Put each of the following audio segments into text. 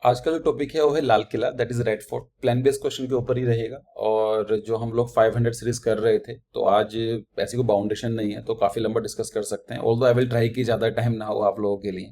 आज का जो टॉपिक है वो है Lal Qila, that is Red Fort. Plan based question के ऊपर ही रहेगा। और जो हम लोग 500 सीरीज कर रहे थे, तो आज ऐसी कोई बाउंडेशन नहीं है, तो काफी लंबा डिस्कस कर सकते हैं। ऑल्दो आई विल ट्राई कि ज्यादा टाइम ना हो आप लोगों के लिए।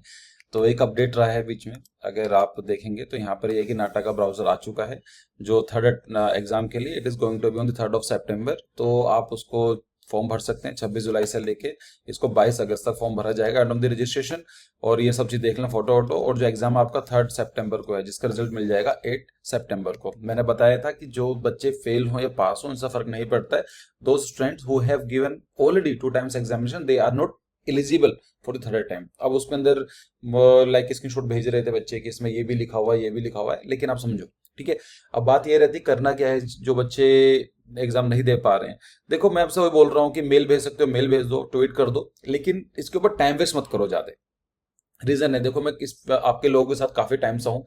तो एक अपडेट रहा है बीच में, अगर आप देखेंगे तो यहाँ पर ये है कि नाटा का ब्राउजर आ चुका है जो थर्ड एग्जाम के लिए। It is going to be on the 3rd of September। तो आप उसको फॉर्म भर सकते हैं 26 जुलाई से लेके इसको 22 अगस्त तक फॉर्म भरा जाएगा एंड ऑफ द रजिस्ट्रेशन। और ये सब चीज देख लें, फोटो वोटो। और जो एग्जाम आपका 3rd सितंबर को है, जिसका रिजल्ट मिल जाएगा 8 सितंबर को। मैंने बताया था कि जो बच्चे फेल हो या पास हो उनसे फर्क नहीं पड़ता है। दो students who have given already 2 times examination, they are not eligible for the third time. अब उसके अंदर लाइक स्क्रीनशॉट भेज रहे थे बच्चे कि इसमें ये भी लिखा हुआ है, ये भी लिखा हुआ है, लेकिन आप समझो, ठीक है। अब बात ये रहती करना क्या है जो बच्चे एग्जाम नहीं दे पा रहे हैं। देखो, मैं आपसे वही बोल रहा हूँ कि मेल भेज सकते हो, मेल भेज दो, ट्वीट कर दो, लेकिन इसके ऊपर टाइम वेस्ट मत करो ज्यादा। रीजन है, देखो मैं आपके लोगों के साथ काफी टाइम से हूँ।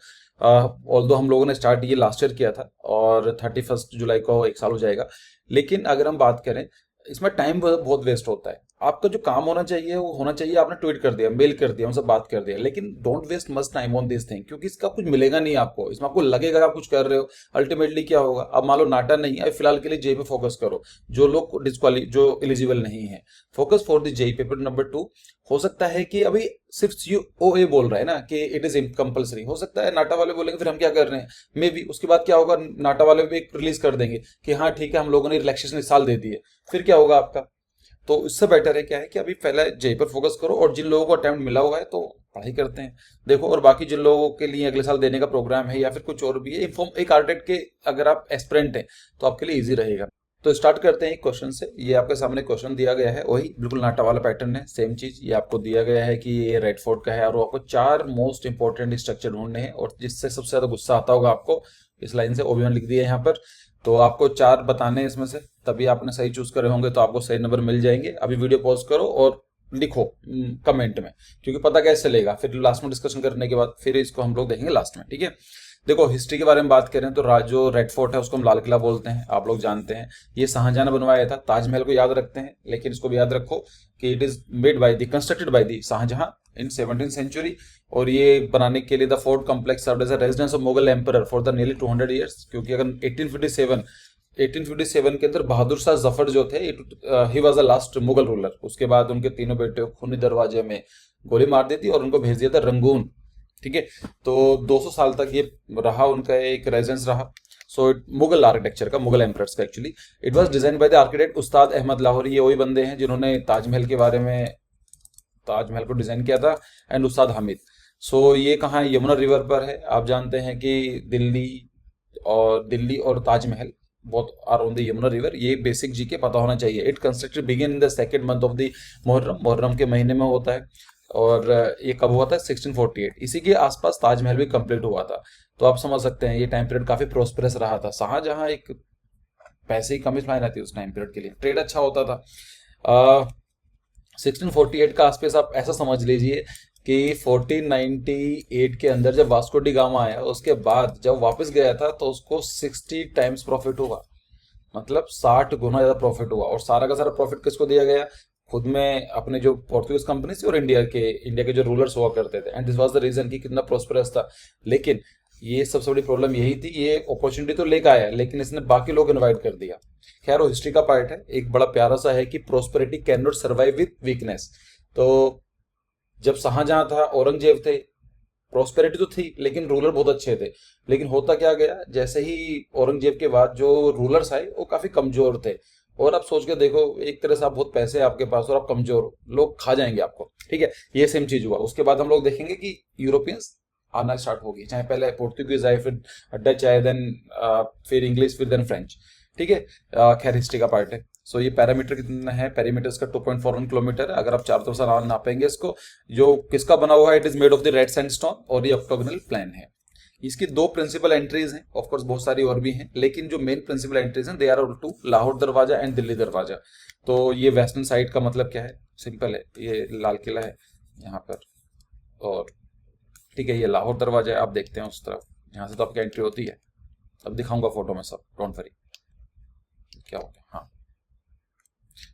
ऑल्दो हम लोगों ने स्टार्ट ये लास्ट ईयर किया था और 31 जुलाई को 1 साल हो जाएगा। लेकिन अगर हम बात करें, इसमें टाइम बहुत वेस्ट होता है। आपका जो काम होना चाहिए वो होना चाहिए, आपने ट्वीट कर दिया, मेल कर दिया, उनसे बात कर दिया, लेकिन don't waste much time on this thing, क्योंकि इसका कुछ मिलेगा नहीं आपको। इसमें आपको लगेगा कि आप कुछ कर रहे हो, अल्टीमेटली क्या होगा। अब मान लो नाटा नहीं है, फिलहाल के लिए जेई पे फोकस करो। जो लोग डिस्क्वाली जो एलिजिबल नहीं है, focus for the JEE paper number 2। हो सकता है कि अभी सिर्फ COA बोल रहा है ना कि इट इज कंपलसरी, हो सकता है नाटा वाले बोलेंगे फिर हम क्या कर रहे हैं, मे बी उसके बाद क्या होगा, नाटा वाले भी एक रिलीज कर देंगे कि हाँ ठीक है हम लोगों ने रिलैक्सेशन इस साल दे दी है। फिर क्या होगा आपका। तो इससे बेटर है क्या है कि अभी पहले जेई पर फोकस करो, और जिन लोगों को अटेम्प्ट मिला हुआ है तो पढ़ाई करते हैं। देखो, और बाकी जिन लोगों के लिए अगले साल देने का प्रोग्राम है या फिर कुछ और भी है, इन्फॉर्म एक आर्टेट के अगर आप एस्पिरेंट हैं तो आपके लिए इजी रहेगा। तो स्टार्ट करते हैं एक क्वेश्चन से। ये आपके सामने क्वेश्चन दिया गया है, वही बिल्कुल नाटा वाला पैटर्न है, सेम चीज। ये आपको दिया गया है कि ये रेड फोर्ट का है और आपको 4 मोस्ट इंपॉर्टेंट स्ट्रक्चर ढूंढने हैं, और जिससे सबसे ज्यादा गुस्सा आता होगा आपको, इस लाइन से OB1 लिख दिया है यहाँ पर। तो आपको 4 बताने हैं इसमें से, तभी आपने सही चूज करे होंगे तो आपको सही नंबर मिल जाएंगे। अभी वीडियो पॉज करो और लिखो कमेंट में, क्योंकि पता कैसे चलेगा फिर लास्ट में डिस्कशन करने के बाद, फिर इसको हम लोग देखेंगे लास्ट में, ठीक है। देखो, हिस्ट्री के बारे में बात करें तो जो रेड फोर्ट है उसको हम लाल किला बोलते हैं, आप लोग जानते हैं। ये शाहजहां ने बनवाया था। ताजमहल को याद रखते हैं, लेकिन इसको भी याद रखो कि it is made by the constructed by the Shahjahan in 17th century. और ये बनाने के लिए the fort complex served as a residence of Mughal emperor for the nearly 200 years. क्योंकि अगर 1857 के अंदर बहादुर शाह जफर जो थे, he was the last Mughal ruler. उसके बाद उनके तीनों बेटे खूनी दरवाजे में गोली मार दी थी और उनको भेज दिया था रंगून, ठीक है। तो 200 साल तक ये रहा, उनका एक रेजिडेंस रहा। सो मुगल आर्किटेक्चर का, मुगल एम्परर्स का actually. It was design by the architect उस्ताद अहमद लाहौरी। ये वही बंदे हैं जिन्होंने ताजमहल के बारे में, ताजमहल को डिजाइन किया था, एंड उस्ताद हामिद। सो ये कहाँ है, यमुना रिवर पर है। आप जानते हैं कि दिल्ली और ताजमहल बहुत are on the Yamuna river. ये बेसिक जीके पता होना चाहिए। It constructed begin in the second month of the Muharram के महीने में होता है। और ये कब हुआ था, 1648। इसी के आसपास ताजमहल भी कंप्लीट हुआ था। तो आप समझ सकते हैं ये टाइम पीरियड काफी प्रोस्पेरस रहा था। शाहजहां एक पैसे की कमी मायने थी उस टाइम पीरियड के लिए, ट्रेड अच्छा होता था। 1648 का आसपास आप ऐसा समझ लीजिए कि 1498 के अंदर जब वास्को डी गामा आया, उसके बाद जब वापस गया था तो उसको 60 टाइम्स प्रॉफिट हुआ। मतलब 60 गुना ज्यादा प्रॉफिट हुआ। और सारा का सारा प्रॉफिट किसको दिया गया, खुद में अपने जो पोर्तुगीज कंपनी थी और इंडिया के जो रूलर्स हुआ करते थे। And this was the reason कि कितना प्रोस्पेरस था। लेकिन ये सबसे बड़ी प्रॉब्लम यही थी, ये अपॉर्चुनिटी तो लेकर आया लेकिन इसने बाकी लोग इनवाइट कर दिया। खैर, वो हिस्ट्री का पार्ट है। एक बड़ा प्यारा सा है कि prosperity can not survive with weakness. तो जब शाहजहां था, औरंगजेब थे, प्रोस्पेरिटी तो थी लेकिन रूलर बहुत अच्छे थे। लेकिन होता क्या गया, जैसे ही औरंगजेब के बाद जो रूलर्स आए वो काफी कमजोर थे। और आप सोच के देखो, एक तरह से आप बहुत पैसे हैं आपके पास और आप कमजोर हो, लोग खा जाएंगे आपको, ठीक है। ये सेम चीज हुआ। उसके बाद हम लोग देखेंगे कि यूरोपियंस आना स्टार्ट होगी, चाहे पहले पोर्तुगीज आए, फिर डच आए, देन फिर इंग्लिश, फिर देन फ्रेंच, ठीक है। खैर, हिस्ट्री का पार्ट है। सो ये पैरामीटर कितना है, पैरीमीटर इसका 2.41 किलोमीटर है। अगर आप चारों तरफ से नापेंगे इसको, जो किसका बना हुआ है, it is made of the red sandstone और ये ऑक्टोगोनल प्लान है। इसकी 2 प्रिंसिपल एंट्रीज हैं, ऑफ कोर्स बहुत सारी और भी हैं, लेकिन जो मेन प्रिंसिपल एंट्रीज हैं दे आर टू लाहौर दरवाजा एंड दिल्ली दरवाजा। तो ये वेस्टर्न साइड का मतलब क्या है, सिंपल है, ये लाल किला है यहाँ पर, और ठीक है ये लाहौर दरवाजा है। आप देखते हैं उस तरफ, यहाँ से तो आपकी एंट्री होती है। अब दिखाऊंगा फोटो में सब, डोंट वरी। क्या हो गया, हाँ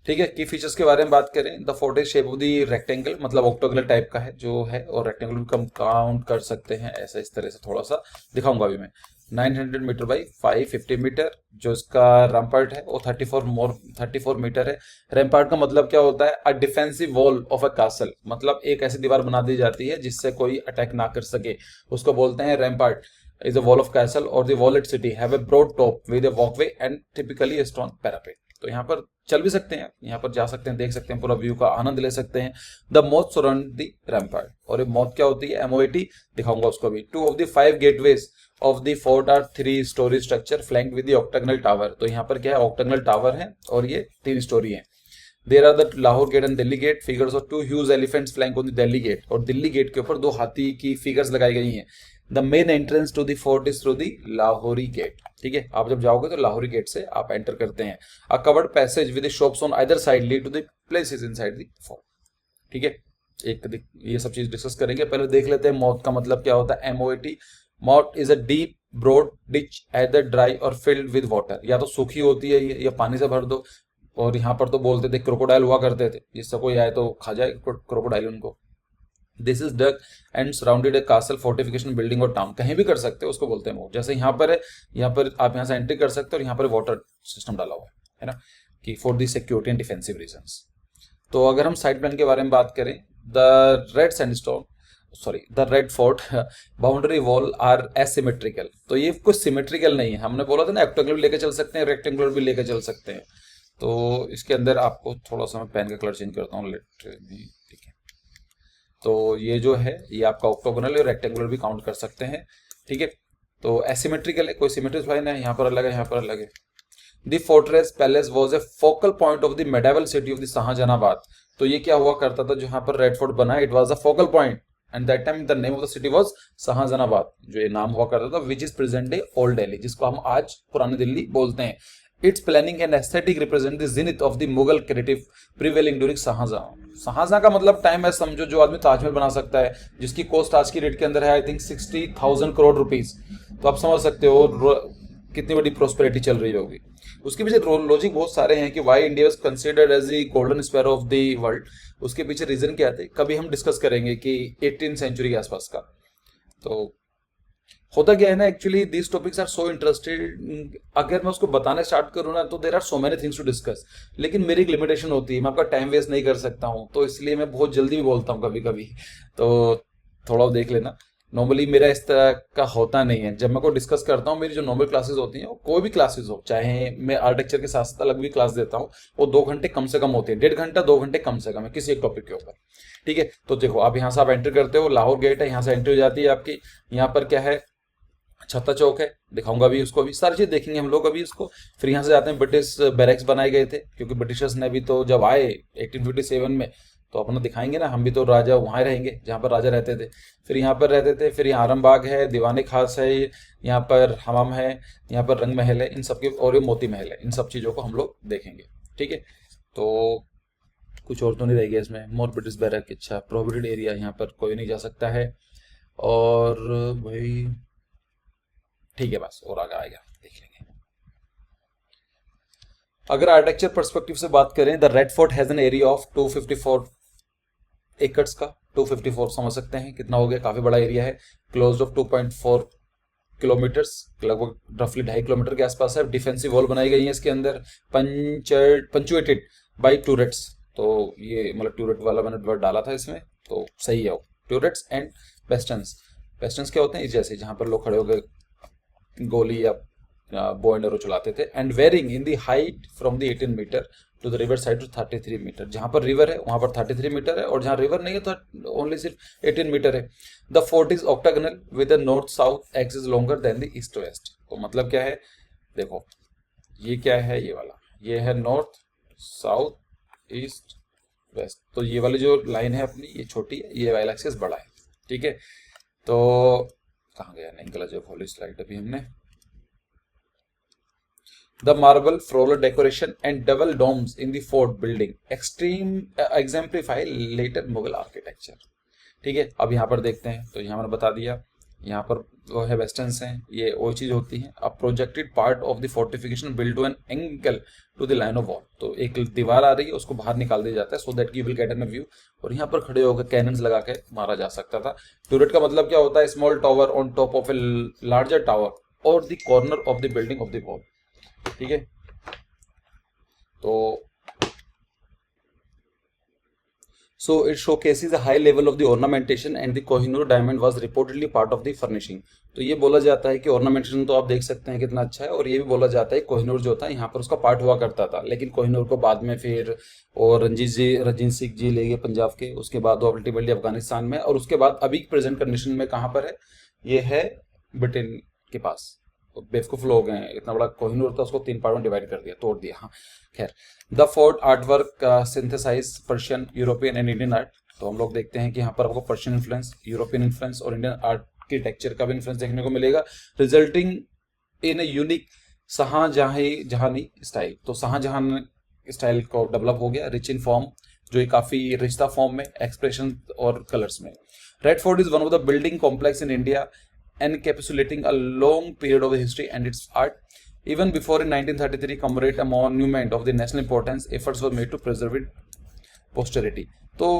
ठीक है, की फीचर्स के बारे में बात करें, the fort is shape of the rectangle, मतलब ऑक्टोगोनल टाइप का है जो है, और रेक्टेंगल भी कम काउंट कर सकते हैं ऐसा, इस तरह से थोड़ा सा दिखाऊंगा अभी मैं। 900 मीटर बाई 550 मीटर जो इसका रैम्पार्ट है वो 34 मीटर है। रैम्पार्ट का मतलब क्या होता है? A defensive wall of a castle, मतलब एक ऐसी दीवार बना दी जाती है जिससे कोई अटैक ना कर सके, उसको बोलते हैं rampart. Is a wall of castle और the walled city have a broad top with a walkway and typically a stone parapet. तो यहाँ पर चल भी सकते हैं, यहाँ पर जा सकते हैं, देख सकते हैं, पूरा व्यू का आनंद ले सकते हैं। द मोट सराउंड द रैम्पार्ट, और ये मोट क्या होती है? MOAT, दिखाऊंगा उसको भी। 2 of the 5 gateways of the fort are 3 storey structure flanked with the octagonal tower. तो यहाँ पर क्या है? ऑक्टागोनल टावर है और ये 3 स्टोरी है। There are the Lahore gate and Delhi gate, figures of 2 huge elephants flank on the Delhi gate, और दिल्ली गेट के ऊपर 2 हाथी की फिगर्स लगाई गई हैं। The main entrance to the fort is through the Lahori gate. ठीक है, आप जब जाओगे तो लाहौरी गेट से आप एंटर करते हैं। A covered passage with shops on either side lead to the places inside the fort. ठीक है, ये सब चीज डिस्कस करेंगे। पहले देख लेते हैं मौत का मतलब क्या होता है। MOAT, moat is a deep broad ditch either dry or filled with water, या तो सूखी होती है या पानी से भर दो, और यहाँ पर तो बोलते थे क्रोकोडाइल हुआ करते थे, जिससे कोई आए तो खा जाए क्रोकोडाइल उनको। This is duck and surrounded A castle fortification building और टाउन, कहीं भी कर सकते हो उसको बोलते हैं मोट। जैसे यहाँ पर है, यहाँ पर आप यहाँ से एंट्री कर सकते हो और यहाँ पर वाटर सिस्टम डाला हुआ है ना, कि for the security and defensive reasons. तो अगर हम साइड प्लान के बारे में बात करें, the Red Fort boundary wall are asymmetrical. तो ये कुछ सिमेट्रिकल नहीं है, हमने बोला था ना ऑक्टागोनल भी लेके चल सकते हैं, रेक्टेंगुलर भी लेके चल सकते हैं। तो इसके अंदर आपको थोड़ा सा मैं पेन का कलर चेंज करता हूँ, ठीक है। तो ये जो है ये आपका ऑक्टोगोनल और रेक्टेंगुलर भी काउंट कर सकते हैं। ठीक है, तो एसिमेट्रिकल है, कोई सिमेट्रिक फाइन है, यहाँ पर अलग है, यहाँ पर अलग है। The fortress palace was a focal point of the medieval city of the Shahjahanabad. तो ये क्या हुआ करता था, जहां पर रेड फोर्ट बना, it was a focal point and that time the name of the city was Shahjahanabad, जो ये नाम हुआ करता था, which is present day Old Delhi, जिसको हम आज पुरानी दिल्ली बोलते हैं। Its planning and aesthetic represent the जिनिथ of the Mughal creative prevailing during Shah Jahan. Shah Jahan का मतलब टाइम है, समझो जो आदमी ताजमहल बना सकता है, जिसकी कॉस्ट आज की रेट के अंदर है आई थिंक 60,000 करोड़ रुपीज। तो आप समझ सकते हो कितनी बड़ी प्रोस्पेरिटी चल रही होगी। उसके पीछे लॉजिक बहुत सारे हैं कि why India was considered as the golden sparrow of the world. उसके पीछे रीजन क्या थे, कभी हम डिस्कस करेंगे कि 18th सेंचुरी के आसपास का। तो होता क्या है ना, actually these topics are so interested, अगर मैं उसको बताने स्टार्ट करूँ ना तो there are so many things to discuss, लेकिन मेरी एक लिमिटेशन होती है, मैं आपका टाइम वेस्ट नहीं कर सकता हूँ, तो इसलिए मैं बहुत जल्दी भी बोलता हूँ कभी कभी। तो थोड़ा देख लेना, नॉर्मली मेरा इस तरह का होता नहीं है। जब मैं कोई डिस्कस करता हूँ, मेरी जो नॉर्मल क्लासेस होती हैं, कोई भी क्लासेस हो, चाहे मैं आर्किटेक्चर के साथ साथ अलग भी क्लास देता हूँ, वो 2 घंटे कम से कम होती है, 1.5 घंटा 2 घंटे कम से कम है किसी एक टॉपिक के ऊपर। ठीक है, तो देखो आप यहाँ से आप एंटर करते हो, लाहौर गेट है, यहाँ से एंट्री हो जाती है आपकी। यहाँ पर क्या है, छत्ता चौक है, दिखाऊंगा अभी उसको, भी सारी चीज देखेंगे हम लोग अभी इसको। फिर यहाँ से जाते हैं, ब्रिटिश बैरक्स बनाए गए थे, क्योंकि ब्रिटिशर्स ने भी तो जब आए 1857 में, तो अपना दिखाएंगे ना, हम भी तो राजा वहाँ रहेंगे जहाँ पर राजा रहते थे। फिर यहाँ पर रहते थे, फिर यहाँ आरामबाग है, दीवाने खास है, यहाँ पर हमाम है, यहाँ पर रंग महल है, इन सब के, और ये मोती महल है, इन सब चीज़ों को हम लोग देखेंगे। ठीक है, तो कुछ और तो नहीं रहेगी इसमें। मोर ब्रिटिश बैरक, अच्छा प्रोहिबिटेड एरिया, यहाँ पर कोई नहीं जा सकता है। और भाई ठीक है, बस और आगे आएगा, देख लेंगे। अगर आर्किटेक्चर पर्सपेक्टिव से बात करें, the Red fort has an area of 254 acres का। 254 समझ सकते हैं कितना हो गया, काफी बड़ा एरिया है। क्लोज ऑफ 2.4 किलोमीटर्स, लगभग रफली 2.5 किलोमीटर के आसपास है। डिफेंसिव वॉल बनाई गई है इसके अंदर, पंचुएटेड बाई टूरेट्स। तो ये मतलब टूरेट वाला मैंने वर्ड डाला था इसमें, तो सही है वो, टूरेट्स एंड वेस्टर्न्स। वेस्टर्न्स क्या होते हैं, जैसे जहां पर लोग खड़े हो गए गोली या बो एंड एरो चलाते थे। And varying in the height from the 18 metre to the river side to 33 metre. जहां पर रिवर है वहां पर 33 मीटर है, और जहां रिवर नहीं है तो ओनली सिर्फ 18 मीटर है। The fort is octagonal with north south axis longer than the east west. तो मतलब क्या है, देखो ये क्या है, ये वाला, ये है नॉर्थ साउथ ईस्ट वेस्ट। तो ये वाली जो लाइन है अपनी, ये छोटी है, ये वाला एक्सिस बड़ा है। ठीक है, तो कहाँ गया, नहीं गलत जो खोली स्लाइड अभी हमने। The marble floral decoration and double domes in the fort building exemplify later Mughal architecture। ठीक है, अब यहाँ पर देखते हैं, तो यहाँ मैंने बता दिया यहाँ पर वो है वेस्टर्न्स हैं, ये वो चीज़ होती है। A projected part of the fortification build to an angle to the line of wall, तो एक दीवार आ रही है उसको बाहर निकाल दिया जाता है so that you will get an view, और यहाँ पर खड़े होकर कैनन्स लगा के मारा जा सकता था। ट्यूरेट का मतलब क्या होता है, small tower on top of a larger tower और the corner of the building of the wall. ठीक है, तो so it showcases a high level of the ornamentation and the Kohinoor diamond was reportedly part of the furnishing। तो ये बोला जाता है कि ornamentation तो आप देख सकते हैं कितना अच्छा है, और ये भी बोला जाता है कोहिनूर जो था यहाँ पर उसका पार्ट हुआ करता था, लेकिन कोहिनूर को बाद में फिर और रंजीत सिंह जी ले गए पंजाब के, उसके बाद वो अल्टीमेटली अफगानिस्तान में, और उसके बाद अभी प्रेजेंट कंडीशन में कहाँ पर है, ये है ब्रिटेन के पास। तो बेवकूफ लोग हैं, इतना बड़ा कोहिनूर था उसको 3 पार्ट में डिवाइड कर दिया, तोड़ दिया। हाँ खैर, the fort artwork synthesise Persian, European and Indian art. तो हम लोग देखते हैं कि यहाँ पर आपको पर्शियन इन्फ्लुएंस, यूरोपियन इन्फ्लुएंस और इंडियन आर्किटेक्चर का भी इन्फ्लुएंस देखने को मिलेगा, resulting in a unique Shahjahani style. तो शाहजहान स्टाइल को डेवलप हो गया, रिच इन फॉर्म, जो काफी रिच था फॉर्म में, एक्सप्रेशन और कलर्स में। Red fort is one of the building complex in India encapsulating a long period of the history and its art. Even before in 1933 commemorate a monument of the national importance, efforts were made to preserve it posterity। तो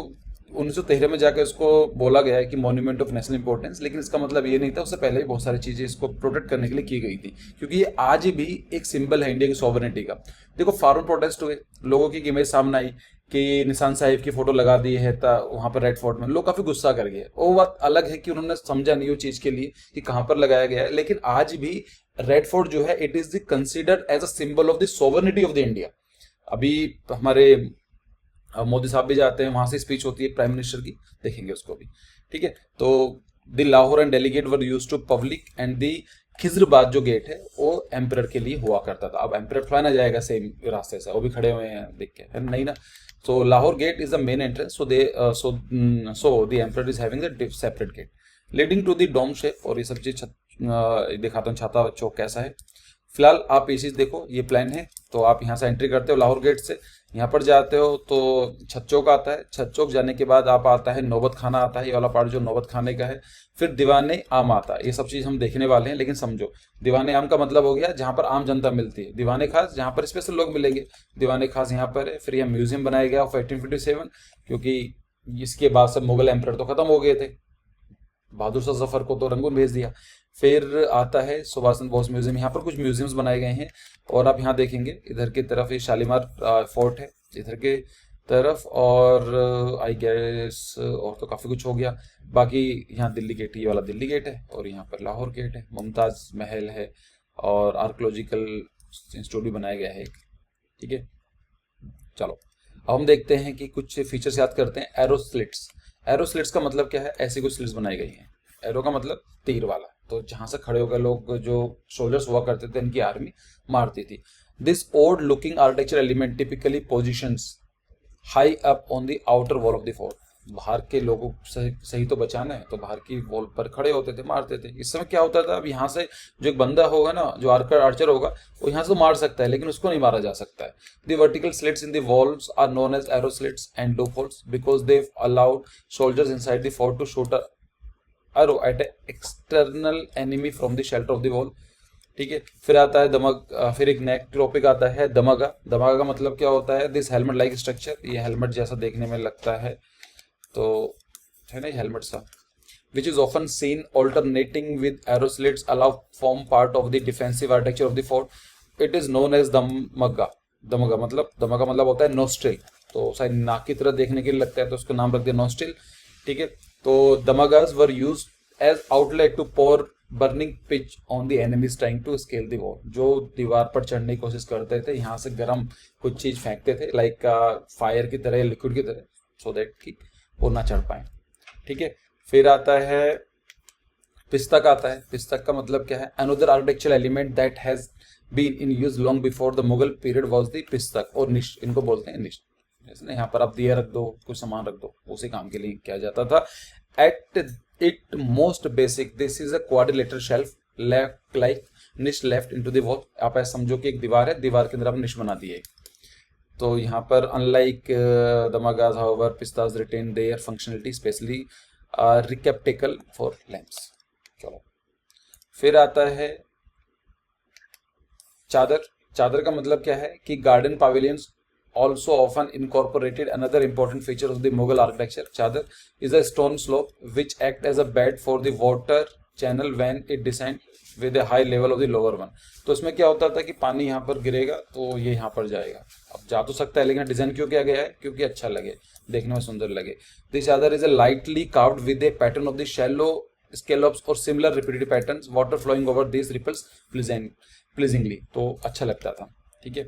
1913 में जाकर इसको बोला गया है कि monument of national importance, लेकिन इसका मतलब ये नहीं था, उससे पहले भी बहुत सारी चीजें इसको प्रोटेक्ट करने के लिए की गई थी, क्योंकि ये आज भी एक सिंबल है इंडिया की सॉवरेनिटी का। देखो फॉरेन प्रोटेस्ट हुए, लोगों की इमेज सामने आई कि निशान साहिब की फोटो लगा दी है वहां पर रेड फोर्ट में, लोग काफी गुस्सा कर गए। वो बात अलग है कि उन्होंने समझा नहीं वो चीज के लिए कि कहां पर लगाया गया है, लेकिन आज भी रेड फोर्ट जो है it is considered as a symbol of the sovereignty of the India. अभी हमारे मोदी साहब भी जाते हैं, वहां से स्पीच होती है प्राइम मिनिस्टर की, देखेंगे उसको भी। ठीक है, तो the Lahore and Delhi gate were use to public and the Khizrabad जो गेट है वो एम्परर के लिए हुआ करता था। अब एम्परर थोड़ा ना जाएगा सेम रास्ते से, वो भी खड़े हुए हैं देख के, है नहीं ना। So Lahore gate is the main entrance, so the emperor is having the separate gate leading to the dome shape. और ये सब चीज दिखाता हूँ छाता चौक कैसा है। फिलहाल आप ये चीज देखो, ये प्लान है, तो आप यहाँ से एंट्री करते हो लाहौर गेट से, यहाँ पर जाते हो तो छत चौक आता है, छत चौक जाने के बाद आप आता है नौबत खाना आता है, ये वाला पार्ट जो नौबत खाने का है, फिर दीवाने आम आता है। ये सब चीज हम देखने वाले हैं, लेकिन समझो दीवाने आम का मतलब हो गया जहाँ पर आम जनता मिलती है, दीवाने खास जहाँ पर स्पेशल लोग मिलेंगे, दीवाने खास यहाँ पर है। फिर यह म्यूजियम बनाया गया ऑफ 1857, क्योंकि इसके बाद सब मुगल एम्परर तो खत्म हो गए थे, बहादुर शाह जफर को तो रंगून भेज दिया। फिर आता है सुभाष चंद्र बोस म्यूजियम, यहाँ पर कुछ म्यूजियम्स बनाए गए हैं, और आप यहाँ देखेंगे इधर की तरफ ये शालीमार फोर्ट है इधर के तरफ, और आई गेस और तो काफी कुछ हो गया। बाकी यहाँ दिल्ली गेट, ये वाला दिल्ली गेट है, और यहाँ पर लाहौर गेट है, मुमताज महल है, और आर्कोलॉजिकल इंस्टीट्यूट भी बनाया गया है एक। ठीक है, चलो अब हम देखते हैं कि कुछ फीचर्स याद करते हैं। एरो स्लिट्स, एरो स्लिट्स का मतलब क्या है, ऐसी कुछ स्लिट्स बनाई गई हैं। एरो का मतलब तीर वाला, तो जहां से खड़े होकर लोग जो सोल्जर्स हुआ करते थे इनकी आर्मी मारती थी। This old looking architecture element typically positions high up on the outer wall of the fort. बाहर के लोगों सही तो बचाना है, तो बाहर की वॉल पर खड़े होते थे, मारते थे। इस समय क्या होता था, अब यहाँ से जो एक बंदा होगा ना, जो आर्चर होगा, वो यहाँ से तो मार सकता है, लेकिन उसको नहीं मारा जा सकता है। The vertical slits in the walls are known as arrow slits and loopholes because they allowed soldiers inside the fort to shoot arrow at external enemy from the shelter of the wall। ठीक है, फिर आता है फिर एक next topic आता है दमगा। दमगा का मतलब क्या होता है, दिस हेलमेट लाइक स्ट्रक्चर, ये हेलमेट जैसा देखने में लगता है, तो है ना हेलमेट सा, which is often seen alternating with arrow slits allow form part of the defensive architecture of the fort। it is known as दमगा। दमगा मतलब होता है नोस्ट्रिल, तो शायद नाक की तरह देखने के लिए लगता है, तो उसका नाम रख दिया नोस्ट्रिल। ठीक है, तो दमगास were used as outlet to pour burning pitch on the enemies trying to scale the wall. जो दीवार पर चढ़ने की कोशिश करते थे, यहाँ से गर्म कुछ चीज फेंकते थे लाइक फायर की तरह, लिक्विड की तरह, सो दैट कि वो ना चढ़ पाए। ठीक है, फिर आता है पिस्तक आता है। पिस्तक का मतलब क्या है, another architectural element that has been in use long before the Mughal period was the पिस्तक और निश, इनको बोलते हैं निश। यहाँ पर आप दिया रख दो, कुछ सामान रख दो, उसी काम के लिए किया जाता था। At it most basic this is a quadrilateral shelf left like निश लेफ्ट इनटू द वॉल। आप ऐसा समझो कि एक दीवार है, दीवार के अंदर आपने निश बना दी है। तो यहाँ पर अनलाइक दमागाज हाउएवर पिस्ताज retain their functionality especially receptacle for lamps. चलो, फिर आता है चादर। चादर का मतलब क्या है कि garden pavilions also often incorporated another important feature of the Mughal architecture. Chadar is a stone slope which act as a bed for the water channel when it descend with a high level of the lower one. तो इसमें क्या होता था कि पानी यहाँ पर गिरेगा तो ये यहाँ पर जाएगा। अब जा तो सकता है, लेकिन डिजाइन क्यों किया गया है? क्योंकि अच्छा लगे, देखने में सुंदर लगे। दिस चादर is a lightly carved with a pattern of the shallow scallops or similar repetitive patterns, water flowing over these ripples प्लीजिंगली, तो अच्छा लगता था। ठीक है,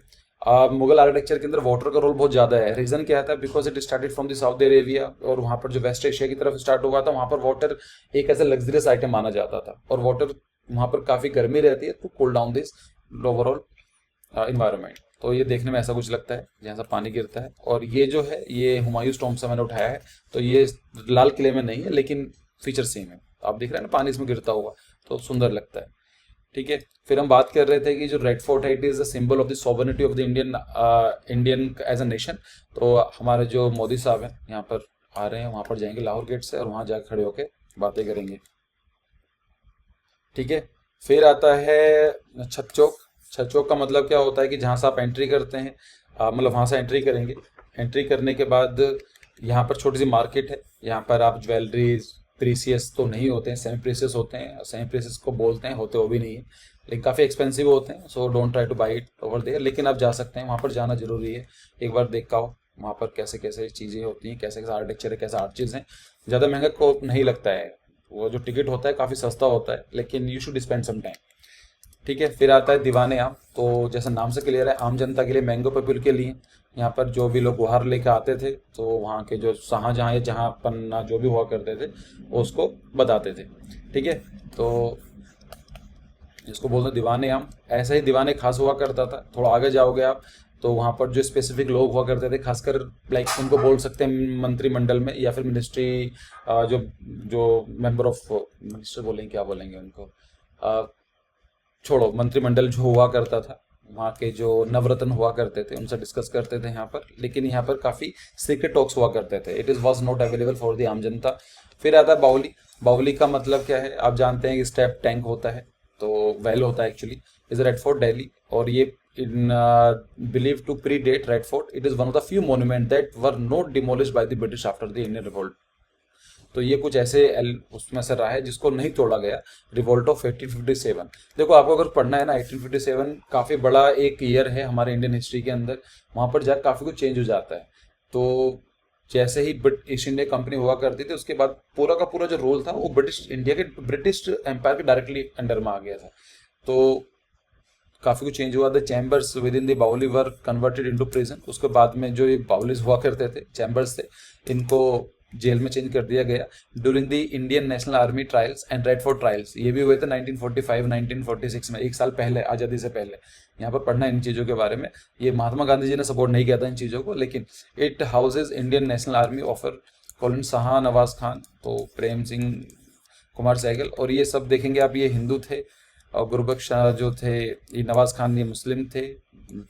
मुगल आर्किटेक्चर के अंदर वाटर का रोल बहुत ज्यादा है। रीजन क्या था? Because it started from the south Arabia, और वहां पर जो वेस्ट एशिया की तरफ स्टार्ट हुआ था, वहां पर वाटर एक ऐसा लग्जरियस आइटम माना जाता था, और वाटर वहां पर काफी गर्मी रहती है, तो cool down this overall environment. तो ये देखने में ऐसा कुछ लगता है जहाँ से पानी गिरता है। और ये जो है ये हुमायूं टॉम्ब से मैंने उठाया है, तो ये लाल किले में नहीं है, लेकिन फीचर सेम है। आप देख रहे हैं ना पानी इसमें गिरता हुआ, तो सुंदर लगता है। ठीक है, फिर हम बात कर रहे थे कि जो रेड फोर्ट है it is the symbol of the sovereignty of the Indian as a nation. तो हमारे जो मोदी साहब हैं यहाँ पर आ रहे हैं, वहां पर जाएंगे लाहौर गेट से, और वहां जाकर खड़े होकर बातें करेंगे। ठीक है, फिर आता है छत चौक। छत चौक का मतलब क्या होता है कि जहां से आप एंट्री करते हैं, मतलब वहां से एंट्री करेंगे। एंट्री करने के बाद यहाँ पर छोटी सी मार्केट है, यहाँ पर आप ज्वेलरीज, प्रीसियस तो नहीं होते हैं, सेमी प्रीसियस होते हैं। सेमी प्रीसियस को बोलते हैं, होते वो भी नहीं है, लेकिन काफ़ी एक्सपेंसिव होते हैं। So don't try to buy it over there, लेकिन आप जा सकते हैं, वहाँ पर जाना जरूरी है, एक बार देख का हो वहाँ पर कैसे कैसे चीज़ें होती हैं, कैसे कैसे आर्किटेक्चर है, कैसे आर्चिज हैं। ज़्यादा महंगा को नहीं लगता है, वो जो टिकट होता है काफ़ी सस्ता होता है, लेकिन you should spend some time. ठीक है, फिर आता है दीवाने आम। तो जैसा नाम से क्लियर है, आम जनता के लिए, मैंगो पीपल के लिए। यहाँ पर जो भी लोग गुहार लेके आते थे, तो वहाँ के जो शाहजहाँ या जहाँ पन्ना जो भी हुआ करते थे उसको बताते थे। ठीक है, तो इसको बोलते हैं दीवाने आम। ऐसा ही दीवाने खास हुआ करता था। थोड़ा आगे जाओगे आप तो वहाँ पर जो स्पेसिफिक लोग हुआ करते थे, खासकर लाइक उनको बोल सकते हैं मंत्रिमंडल में या फिर मिनिस्ट्री, जो जो मेंबर ऑफ मिनिस्टर बोलेंगे, क्या बोलेंगे उनको, छोड़ो, मंत्रिमंडल जो हुआ करता था, वहाँ के जो नवरत्न हुआ करते थे उनसे डिस्कस करते थे यहाँ पर। लेकिन यहाँ पर काफ़ी सीक्रेट टॉक्स हुआ करते थे, it is was not available for the आम जनता। फिर आता है बाउली। बाउली का मतलब क्या है? आप जानते हैं कि स्टेप टैंक होता है, तो वेल होता है actually, is Red fort Delhi. और ये in believed to predate Red Fort. It is one of the few monuments that were not demolished by the British after the Indian Revolt. तो ये कुछ ऐसे उसमें से रहा है जिसको नहीं तोड़ा गया। Revolt of 1857। देखो, आपको अगर पढ़ना है ना, 1857 काफ़ी बड़ा एक ईयर है हमारे इंडियन हिस्ट्री के अंदर। वहाँ पर जाकर काफ़ी कुछ चेंज हो जाता है। तो जैसे ही ईस्ट इंडिया कंपनी हुआ करती थी, उसके बाद पूरा का पूरा जो रोल था वो ब्रिटिश एम्पायर के डायरेक्टली अंडर में आ गया था। तो काफ़ी कुछ चेंज हुआ। The chambers with in the बाउली वर कन्वर्टेड इनटू प्रिजन। उसके बाद में जो ये बाउलीज हुआ करते थे, चैम्बर्स थे, इनको जेल में चेंज कर दिया गया। During the Indian national army trials and red fort trials, ये भी हुए थे 1945 1946 में, एक साल पहले, आज़ादी से पहले। यहाँ पर पढ़ना इन चीज़ों के बारे में। ये महात्मा गांधी जी ने सपोर्ट नहीं किया था इन चीज़ों को, लेकिन it houses Indian national army offer colon Shah Nawaz Khan, तो प्रेम सिंह, कुमार सहगल, और ये सब देखेंगे आप, ये हिंदू थे। और गुरबख्श शाह जो थे, ये नवाज खान ये मुस्लिम थे,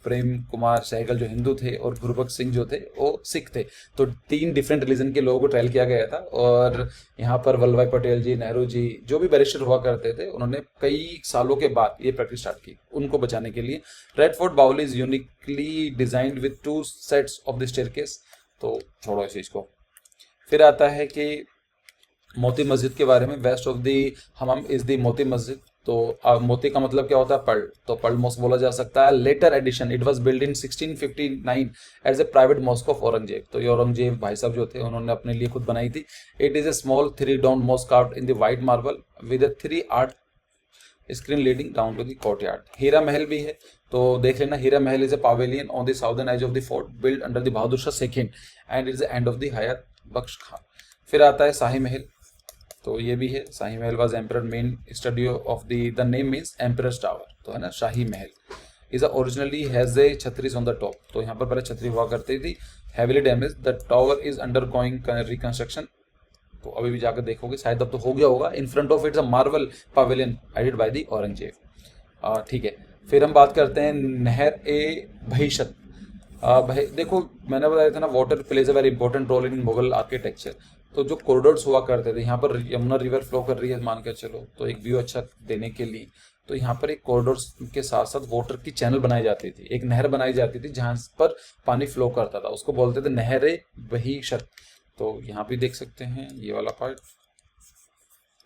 प्रेम कुमार सहगल जो हिंदू थे, और गुरबख्श सिंह जो थे वो सिख थे। तो 3 डिफरेंट रिलीजन के लोगों को ट्रायल किया गया था। और यहाँ पर वल्लभ भाई पटेल जी, नेहरू जी, जो भी बैरिस्टर हुआ करते थे, उन्होंने कई सालों के बाद ये प्रैक्टिस स्टार्ट की उनको बचाने के लिए। रेड फोर्ट बाउली is uniquely designed with 2 sets of the staircase. तो छोड़ो इस चीज को। फिर आता है कि मोती मस्जिद के बारे में। Waste of the Hamam is the Moti Masjid. तो मोती का मतलब क्या होता है? पर्ल। तो पर्ल मॉस्क बोला जा सकता है। Later addition, it was build in 1659 as a private mosque of Aurangzeb. तो ये औरंगजेब भाई साहब जो थे, उन्होंने अपने लिए खुद बनाई थी। It is a small 3 dome mosque carved in the white marble with 3 arch screen leading down to the courtyard. Hira Mahal भी है, तो देख लेना। Hira Mahal is a pavilion on the southern edge of the fort build under the Bahadur Shah second and is the end of the Hayat Bakhsh Khan. फिर आता है शाही महल। तो ये भी है। Shahi Mahal was emperor main studio of the name means emperor's tower, तो है ना। Shahi Mahal is originally has a chhatris on the top. तो यहाँ पर पहले छतरी हुआ करती थी। Heavily damage, the tower is under going reconstruction. तो अभी भी जाकर देखोगे, शायद अब तो हो गया होगा। In front of it's a marble pavilion added by the Aurangzeb. ठीक है, फिर हम बात करते हैं नहर ए बहिशत। भाई देखो, मैंने बताया था ना, water plays a very important role in Mughal architecture. तो जो कॉरिडोर्स हुआ करते थे, यहाँ पर यमुना रिवर फ्लो कर रही है मान के चलो, तो एक व्यू अच्छा देने के लिए तो यहाँ पर एक कॉरिडोर्स के साथ साथ वाटर की चैनल बनाई जाती थी, एक नहर बनाई जाती थी जहाँ पर पानी फ्लो करता था, उसको बोलते थे नहरे वही शर्त। तो यहाँ भी देख सकते हैं ये वाला पार्ट,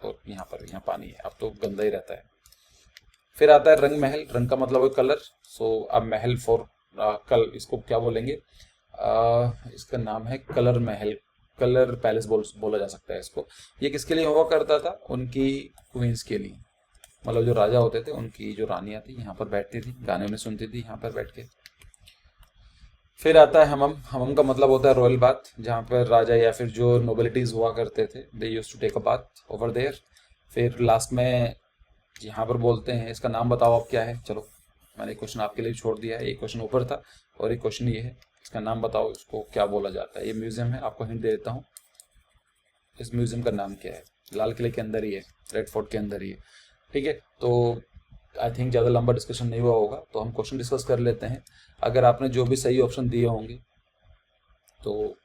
और यहाँ पानी है, अब तो गंदा ही रहता है। फिर आता है रंग महल, रंग का मतलब है कलर। सो अब महल फॉर कल इसको क्या बोलेंगे, इसका नाम है कलर महल, कलर पैलेस बोला जा सकता है इसको। ये किसके लिए हुआ करता था, उनकी क्वींस के लिए, मतलब जो राजा होते थे उनकी जो रानियां थी यहाँ पर बैठती थी, गाने उन्हें सुनती थी यहाँ पर बैठ के। फिर आता है हमम, हमम का मतलब होता है रॉयल बाथ, जहाँ पर राजा या फिर जो नोबिलिटीज हुआ करते थे they used to take a bath over there. फिर लास्ट में यहाँ पर बोलते हैं, इसका नाम बताओ आप क्या है, चलो मैंने एक क्वेश्चन आपके लिए छोड़ दिया है, एक क्वेश्चन ऊपर था और एक क्वेश्चन ये है, इसका नाम बताओ, इसको क्या बोला जाता है। ये म्यूजियम है, आपको हिंट दे देता हूँ, इस म्यूजियम का नाम क्या है, लाल किले के अंदर ही है, रेड फोर्ट के अंदर ही है। ठीक है, तो आई थिंक ज़्यादा लंबा डिस्कशन नहीं हुआ होगा, तो हम क्वेश्चन डिस्कस कर लेते हैं। अगर आपने जो भी सही ऑप्शन दिए होंगे तो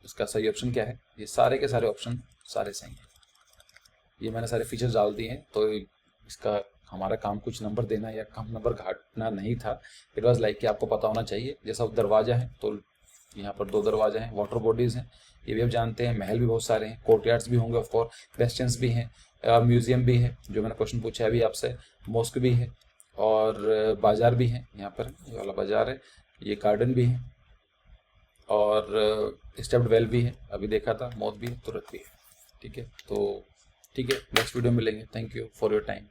इसका सही ऑप्शन क्या है, ये सारे के सारे ऑप्शन सारे सही हैं, ये मैंने सारे फीचर्स डाल दिए हैं। तो इसका हमारा काम कुछ नंबर देना या कम नंबर घाटना नहीं था, इट वॉज लाइक कि आपको पता होना चाहिए। जैसा दरवाजा है तो यहाँ पर 2 दरवाजे हैं, वाटर बॉडीज़ हैं, ये भी आप जानते हैं, महल भी बहुत सारे हैं, कोर्टयार्ड्स भी होंगे ऑफकोर्स, क्वेश्चंस भी हैं, म्यूजियम भी है जो मैंने क्वेश्चन पूछा है अभी आपसे, मॉस्क भी है, और बाजार भी है, यहाँ पर ये वाला बाजार है, ये गार्डन भी है, और स्टेप्ड वेल भी है, अभी देखा था, मौत भी है, तुरंत भी है। ठीक है, तो ठीक है, नेक्स्ट वीडियो मिलेंगे। Thank you for your time.